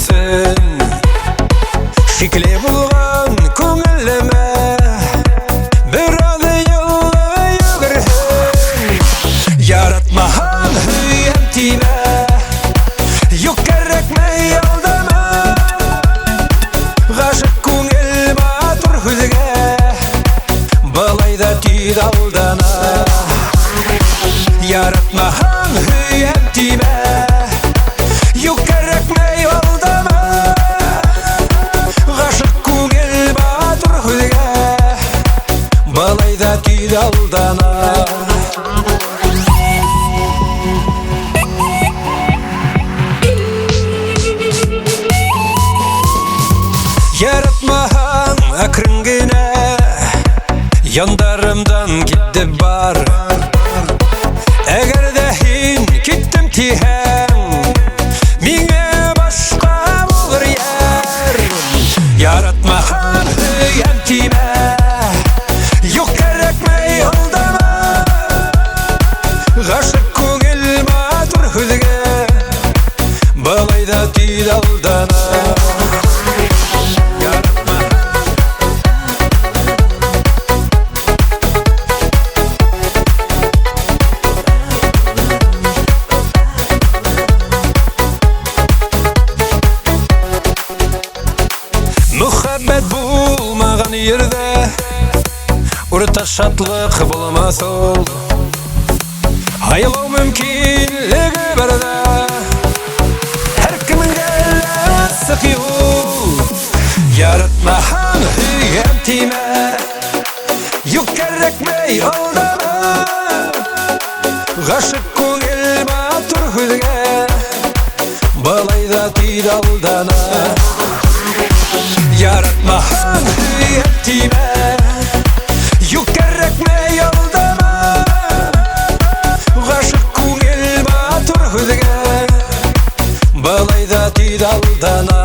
күрсін шикіле болған көңіліме бір ады елі өгірсін яратмаған үйем тиме юк керекмей алдама ғашық көңіл батыр хүзге балайда түйді алдана яратмаған үйем тиме юк керекмей алдама ғашық көңіл батыр хүзге балайда түйді алдана яратмаған әкірінгені яндарымдан кетті бар әгер де хин кеттім тиһәң меңе башқа болыр яр яратмаған үйем тиме юк керекмей алдама ғашық көңіл батыр хүзге балайда түйді алдана Мұхаббет болмаған ерде ұрта шатлық болмас ол айлау мүмкінлігі барда әркімнің әлесі қиыл яратмаған үйем тиме юк керекмей алдама ғашық көңіл батыр хүзге балайда түйді алдана яратмаған үйем тиме юк керекмей алдама ғашық көңіл батыр хүзге балайда түйді алдана